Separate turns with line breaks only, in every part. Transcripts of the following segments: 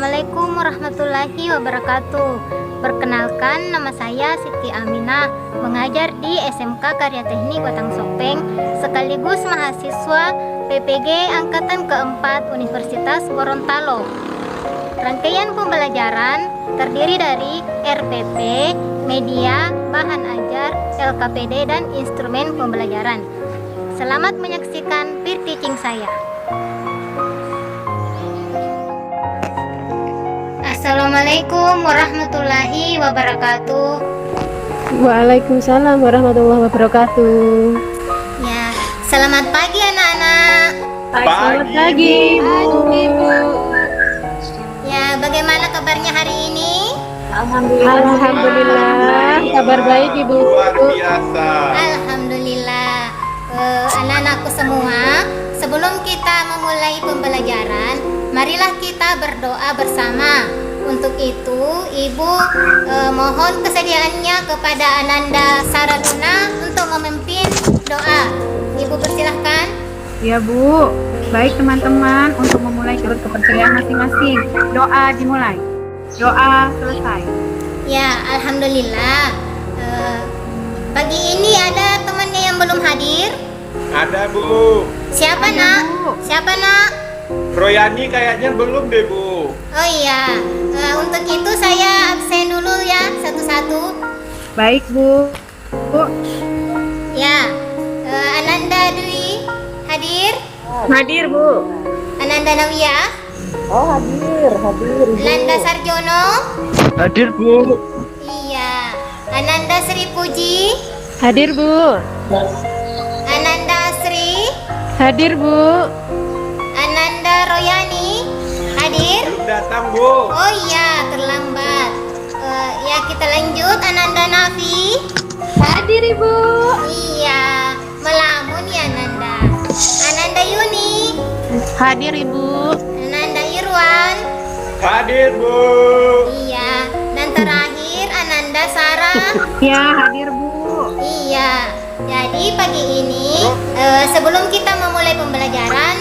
Assalamualaikum warahmatullahi wabarakatuh. Perkenalkan, nama saya Siti Aminah, mengajar di SMK Karya Teknik Batang Sopeng, sekaligus mahasiswa PPG Angkatan keempat Universitas Gorontalo. Rangkaian pembelajaran terdiri dari RPP, media, bahan ajar, LKPD, dan instrumen pembelajaran. Selamat menyaksikan peer teaching saya. Assalamualaikum warahmatullahi wabarakatuh.
Waalaikumsalam warahmatullahi wabarakatuh.
Ya, selamat pagi anak-anak.
Selamat pagi, Ibu.
Ya, bagaimana kabarnya hari ini?
Alhamdulillah, kabar baik, Ibu.
Luar biasa.
Alhamdulillah. Anak-anakku semua, sebelum kita memulai pembelajaran, marilah kita berdoa bersama. Untuk itu, Ibu mohon kesediaannya kepada Ananda Saraluna untuk memimpin doa. Ibu persilahkan.
Ya Bu, baik teman-teman, untuk memulai menurut kepercayaan masing-masing. Doa dimulai, doa selesai.
Ya, Alhamdulillah. Pagi ini ada temannya yang belum hadir.
Ada Bu.
Siapa
Ada,
nak?
Bu.
Siapa nak?
Royani kayaknya belum deh Bu.
Oh iya, untuk itu saya absen dulu ya satu-satu.
Baik Bu.
Ya, Ananda Dwi hadir.
Hadir, Bu.
Ananda Nawiyah.
Hadir.
Ananda Sarjono.
Hadir Bu.
Iya. Ananda Sri Puji.
Hadir, Bu.
Ananda Sri.
Hadir, Bu.
Ananda Royani. Hadir.
Belum datang Bu.
Oh iya, terlambat. Ya, kita lanjut. Ananda Nafi.
Hadir, Ibu.
Iya, melamun ya Ananda. Ananda Yuni.
Hadir, Ibu.
Ananda Irwan.
Hadir Bu.
Iya, dan terakhir Ananda Sarah.
Ya, hadir Bu.
Iya, jadi pagi ini sebelum kita memulai pembelajaran,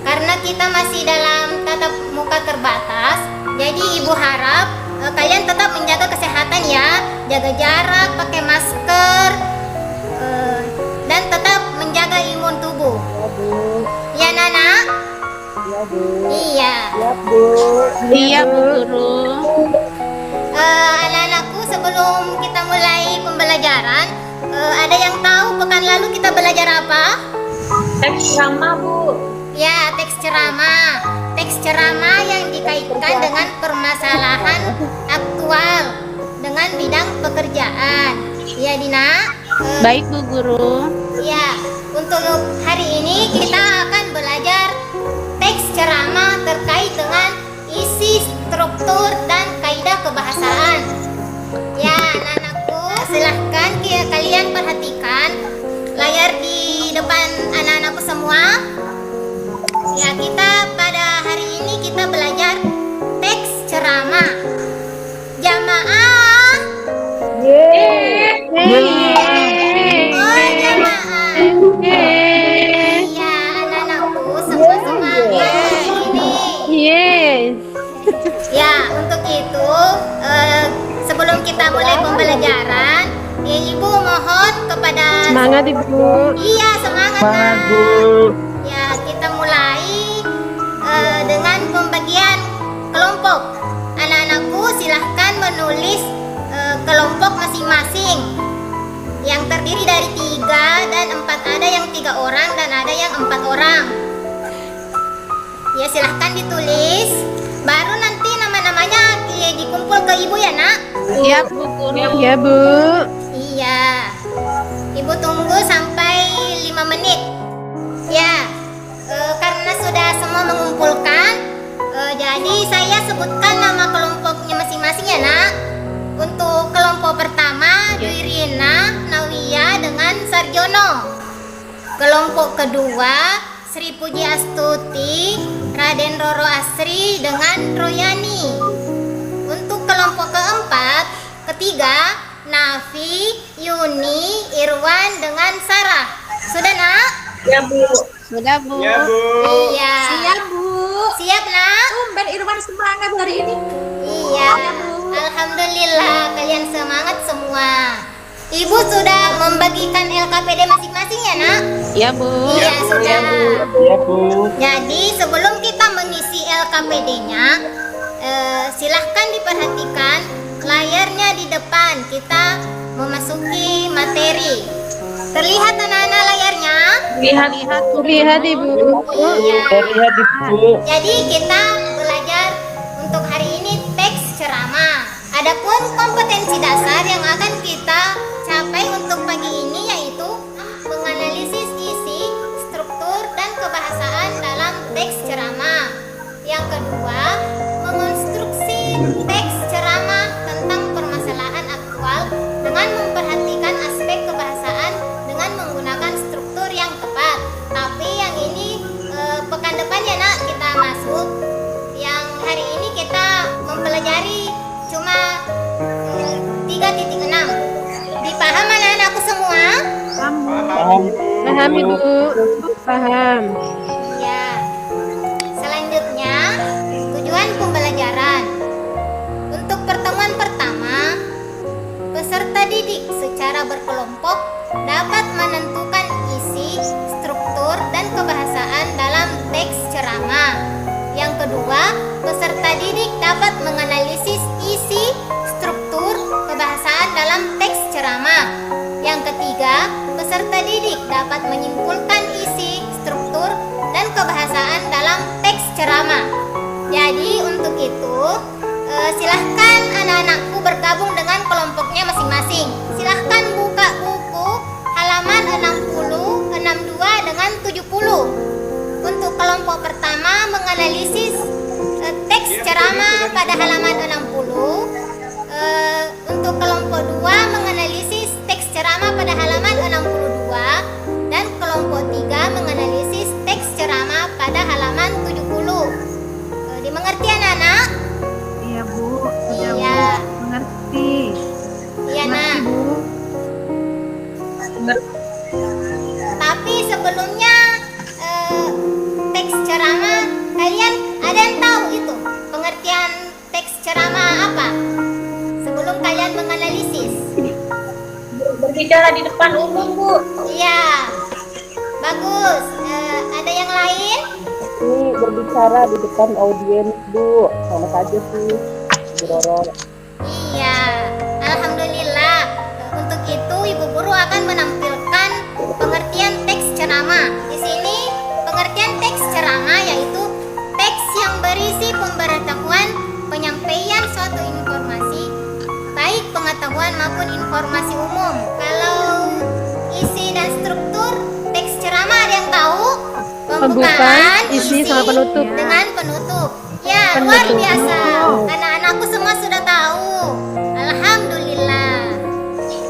karena kita masih dalam tatap muka terbatas, jadi Ibu harap kalian tetap menjaga kesehatan ya, jaga jarak, pakai masker, dan tetap menjaga imun tubuh. Ya Nana? Iya.
Iya, Bu Guru.
Anak-anakku, sebelum kita mulai pembelajaran, ada yang tahu pekan lalu kita belajar apa?
Teks sama, Bu.
Ya, teks ceramah. Teks ceramah yang dikaitkan dengan permasalahan aktual dengan bidang pekerjaan. Ya, Dina?
Baik, Bu Guru.
Ya, untuk hari ini kita akan belajar teks ceramah terkait dengan isi, struktur, dan kaidah kebahasaan. Ya, anak-anakku, silahkan kalian perhatikan layar di depan anak-anakku semua. Ya, kita pada hari ini kita belajar teks ceramah. Jamaah. Oh, jamaah. Iya, anak-anakku, semua semangat hari ini.
Yes.
Ya, untuk itu sebelum kita mulai pembelajaran, ya, Ibu mohon kepada
Semangat, Ibu.
Iya, semangat nak.
Bu.
Ya, kita mulai dengan pembagian kelompok. Anak-anakku silahkan menulis kelompok masing-masing yang terdiri dari 3 dan 4. Ada yang 3 orang dan ada yang 4 orang. Ya, silahkan ditulis. Baru nanti nama-namanya dikumpul ke Ibu ya nak.
Iya, Bu Guru. Ya, Bu.
Iya. Ibu tunggu sampai 5 menit. Ya, karena sudah semua mengumpulkan, jadi saya sebutkan nama kelompoknya masing-masing ya nak. Untuk kelompok pertama, Dwirina Nawiyah dengan Sarjono. Kelompok kedua, Sri Puji Astuti, Raden Roro Asri dengan Royani. Untuk kelompok keempat, ketiga, Nafi, Yuni, Irwan dengan Sarah. Sudah nak?
Ya, Bu. Sudah, Bu.
Ya Bu.
Iya.
Siap, Bu.
Siap, Nak?
Tumben Irwan semangat hari ini.
Iya. Alhamdulillah kalian semangat semua. Ibu sudah membagikan LKPD masing-masing ya, Nak?
Ya, Bu.
Iya, sudah.
Ya Bu.
Jadi sebelum kita mengisi LKPD-nya, silahkan diperhatikan layarnya di depan. Kita memasuki materi. Terlihat anak-anak layarnya?
Lihat Ibu.
Iya.
Terlihat di Bu.
Jadi kita belajar untuk hari ini teks ceramah. Adapun kompetensi dasar yang akan kita capai untuk pagi ini yaitu menganalisis isi, struktur, dan kebahasaan dalam teks ceramah. Yang kedua, mengonstruksi teks ceramah tentang permasalahan aktual dengan memperhatikan aspek kebahasaan dengan menggunakan struktur yang tepat. Tapi yang ini pekan depan ya, Nak, kita masuk. Yang hari ini kita mempelajari cuma 3.6. Dipaham anak-anakku semua?
Paham Ibu. Paham.
Ya. Selanjutnya, tujuan pembelajaran. Untuk pertemuan pertama, peserta didik secara berkelompok dapat menentukan isi, struktur, dan kebahasaan dalam teks ceramah. Yang kedua, peserta didik dapat menganalisis isi, struktur, kebahasaan dalam teks ceramah. Yang ketiga, peserta didik dapat menyimpulkan isi, struktur, dan kebahasaan dalam teks ceramah. Jadi untuk itu, silahkan anak-anakku bergabung dengan kelompoknya masing-masing. Silahkan buka buku halaman 60, 62 dengan 70. Untuk kelompok pertama menganalisis teks ceramah pada halaman 60. Untuk kelompok 2 menganalisis teks ceramah pada halaman 62. Dan kelompok 3 menganalisis teks ceramah pada halaman 70. Dimengerti anak-anak?
Iya, Bu. Sudah,
Iya.
Bu. Mengerti.
Iya, Nak. Tapi sebelumnya teks ceramah, kalian ada yang tahu itu pengertian teks ceramah apa? Sebelum kalian menganalisis.
Berbicara di depan umum, Bu.
Iya. Bagus. Ada yang lain?
Ini berbicara di depan audiens, Bu. Sama saja sih, Bu Roro.
Iya. Alhamdulillah. Untuk itu Ibu Guru akan menampilkan pengertian teks ceramah. Di sini pengertian teks ceramah yaitu teks yang berisi pemberitahuan, penyampaian suatu informasi, baik pengetahuan maupun informasi umum. Kalau isi dan struktur teks ceramah ada yang tahu?
Pembukaan, isi, sama penutup.
Dengan penutup. Ya, luar
Penutup.
biasa. Anak-anakku semua sudah tahu. Alhamdulillah.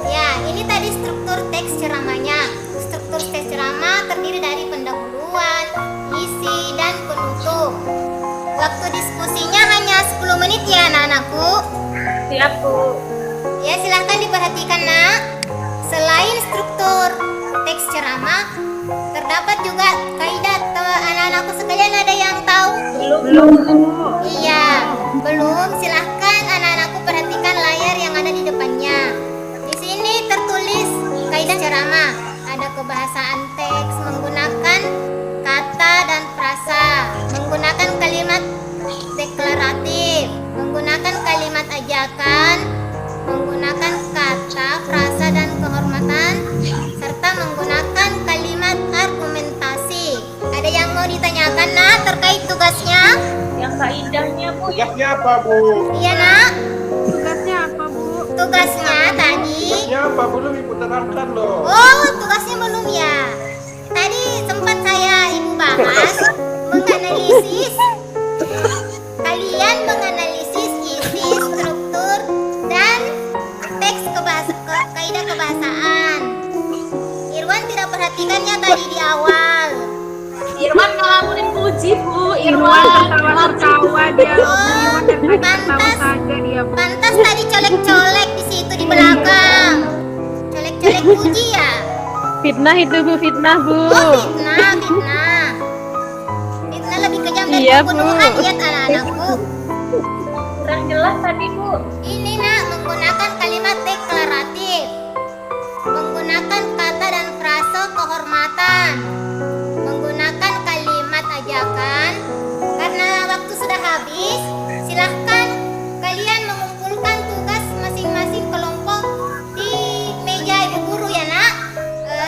Ya, ini tadi struktur teks ceramahnya. Struktur teks ceramah terdiri dari pendahuluan, isi, dan penutup. Waktu diskusinya hanya 10 menit ya anak-anakku.
Siap, Bu.
Ya, silahkan diperhatikan, Nak. Selain struktur teks ceramah, terdapat juga kaidah. Anak-anakku sekalian ada yang tahu?
Belum, Bu.
Iya, belum. Silahkan anak-anakku perhatikan layar yang ada di depannya. Di sini tertulis kaidah ceramah. Ada kebahasaan teks menggunakan kata dan frasa, menggunakan kalimat deklaratif, menggunakan kalimat ajakan, menggunakan kata, frasa, dan kehormatan, serta menggunakan kalimat argumentasi. Ada yang mau ditanyakan, Nak, terkait tugasnya?
Yang kaidahnya, Bu.
Tugasnya apa Bu?
Iya, Nak.
Tugasnya apa, Bu?
Tugasnya tadi.
Tugasnya apa? Belum Ibu terangkan loh.
Oh, tugasnya belum ya. Tadi sempat saya Ibu bahas menganalisis. Kalian menganalisis isi, struktur, dan teks kaidah kebahasaan. Irwan tidak perhatikannya tadi di awal.
Irwan ngelamunin puji, Bu.
Irwan tertawa-tertawa dia.
Oh,
Irwan dari tadi tertawa
pantas.
saja dia, Bu.
Pantas tadi colek-colek di situ di belakang. Colek-colek puji ya.
Fitnah itu Bu, fitnah Bu.
Oh, fitnah. Fitnah lebih kejam dari
Iya,
pemenuhan
Bu.
lihat anak-anakku.
Kurang jelas tadi, Bu.
Ini nak menggunakan kalimat deklaratif, menggunakan kata dan frase kehormatan, menggunakan kalimat ajakan. Karena waktu sudah habis, silahkan kalian mengumpulkan tugas masing-masing kelompok di meja ibu guru ya nak.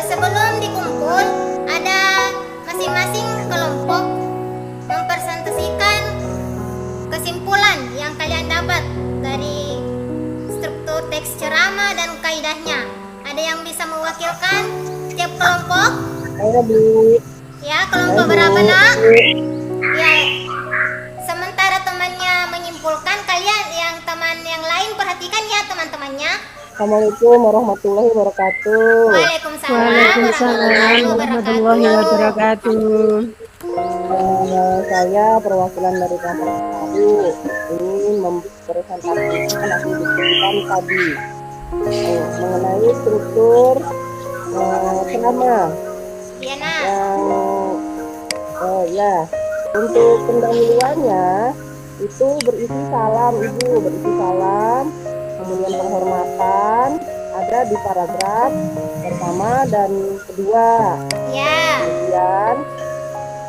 Sebelum dikumpul, ada masing-masing kelompok mempresentasikan kesimpulan yang kalian dapat dari struktur teks ceramah dan kaidahnya. Ada yang bisa mewakilkan setiap kelompok?
Ayo Bu.
Ya, kelompok berapa nak? Ya, sementara temannya menyimpulkan, kalian yang teman yang lain perhatikan ya teman-temannya.
Assalamualaikum warahmatullahi wabarakatuh.
Waalaikumsalam
Waalaikumsalam warahmatullahi wabarakatuh.
Saya perwakilan dari kelompok satu ingin mempresentasikan hasil diskusi tadi mengenai struktur ceramah
Iya nak.
yang ya untuk pendahuluannya itu berisi salam Ibu, berisi salam, kemudian penghormatan ada di paragraf pertama dan kedua.
Ya.
Kemudian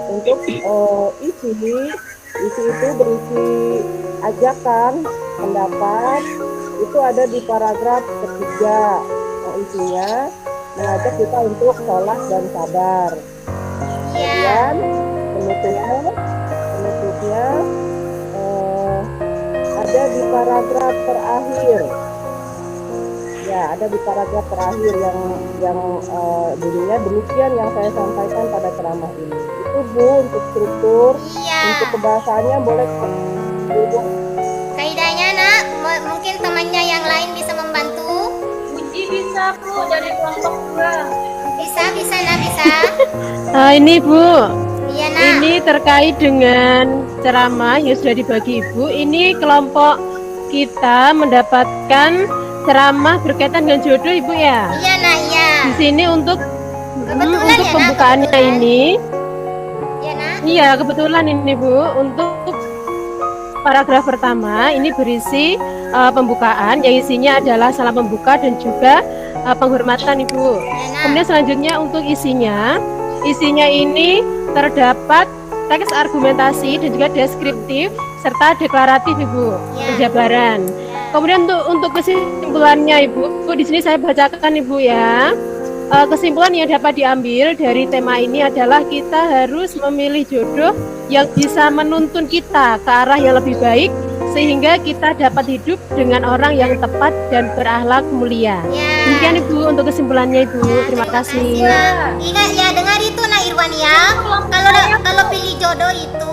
untuk isi itu berisi ajakan pendapat itu ada di paragraf ketiga, yang isinya mengajak kita untuk sholat dan sabar.
Ya.
Kemudian penutupnya ada di paragraf terakhir. Ya, ada di paragraf terakhir yang bunyinya demikian yang saya sampaikan pada ceramah ini. Itu Bu untuk struktur,
Iya.
untuk kebahasannya boleh Bu.
Kaidahnya nak, mungkin temannya yang lain bisa membantu.
Uji bisa, Bu, dari kelompok 2.
Bisa nak, bisa.
Ini Bu,
Iya nak.
ini terkait dengan ceramah yang sudah dibagi Ibu. Ini kelompok kita mendapatkan ceramah berkaitan dengan jodoh Ibu ya.
Iya nak, iya.
Di sini untuk
Kebetulan
untuk
ya, Nak,
pembukaannya
kebetulan.
ini,
Iya nak.
iya kebetulan ini Bu, untuk paragraf pertama ini berisi pembukaan yang isinya adalah salam pembuka dan juga penghormatan Ibu.
Iya nak.
Kemudian selanjutnya untuk isinya ini terdapat teks argumentasi dan juga deskriptif serta deklaratif Ibu,
Ya.
penjabaran.
Ya.
Kemudian untuk kesimpulannya Ibu, di sini saya bacakan Ibu ya. Kesimpulan yang dapat diambil dari tema ini adalah kita harus memilih jodoh yang bisa menuntun kita ke arah yang lebih baik sehingga kita dapat hidup dengan orang yang tepat dan berakhlak mulia.
Ya.
Demikian Ibu untuk kesimpulannya Ibu. Terima kasih.
Ingat ya, dengar itu nak Irwan ya. Kalau pilih jodoh itu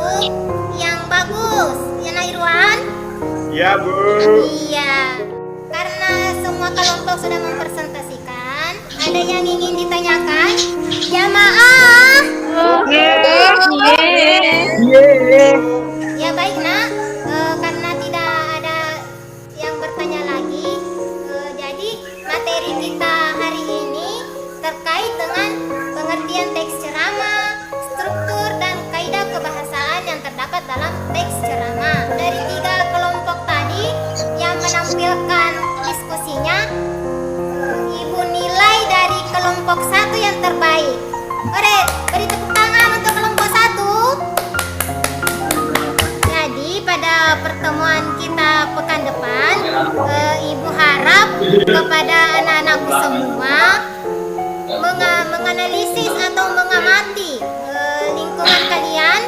yang bagus, ya nak Irwan.
Iya Bu.
Iya. Karena semua kelompok sudah mempresentasikan, ada yang ingin ditanyakan? Jamaah. Ya baik nak. Karena tidak ada yang bertanya lagi, jadi materi kita hari ini terkait dengan pengertian teks ceramah, struktur dan kaidah kebahasaan yang terdapat dalam teks ceramah. Dari 3 kelompok tadi yang menampilkan diskusinya, Ibu nilai dari kelompok 1 yang terbaik. Oke, beri tepuk tangan untuk kelompok 1. Jadi pada pertemuan kita pekan depan, Ibu harap kepada anak-anakku semua menganalisis atau mengamati lingkungan kalian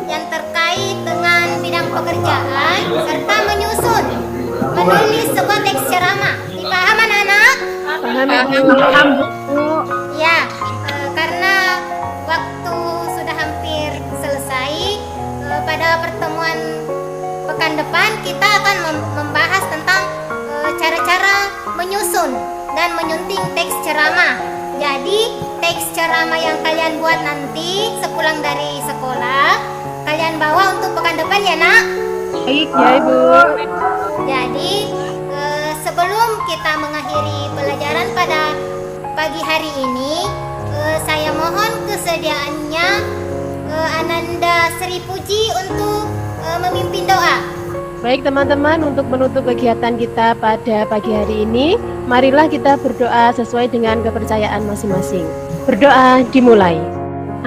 yang terkait dengan bidang pekerjaan serta menulis sebuah teks ceramah. Dipaham anak-anak?
Paham Ibu.
Ya, karena waktu sudah hampir selesai, pada pertemuan pekan depan kita akan membahas tentang cara-cara menyusun dan menyunting teks ceramah. Jadi, teks ceramah yang kalian buat nanti sepulang dari sekolah, kalian bawa untuk pekan depan ya nak?
Baik ya Ibu.
Jadi, sebelum kita mengakhiri pelajaran pada pagi hari ini, saya mohon kesediaannya Ananda Sri Puji untuk memimpin doa.
Baik teman-teman, untuk menutup kegiatan kita pada pagi hari ini, marilah kita berdoa sesuai dengan kepercayaan masing-masing. Berdoa dimulai.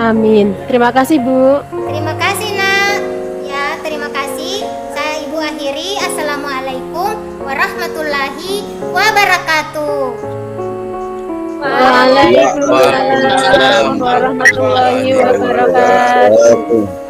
Amin. Terima kasih Bu.
Terima kasih nak. Ya, terima kasih. Saya Ibu akhiri. Assalamualaikum warahmatullahi wabarakatuh.
Waalaikumsalam warahmatullahi wabarakatuh.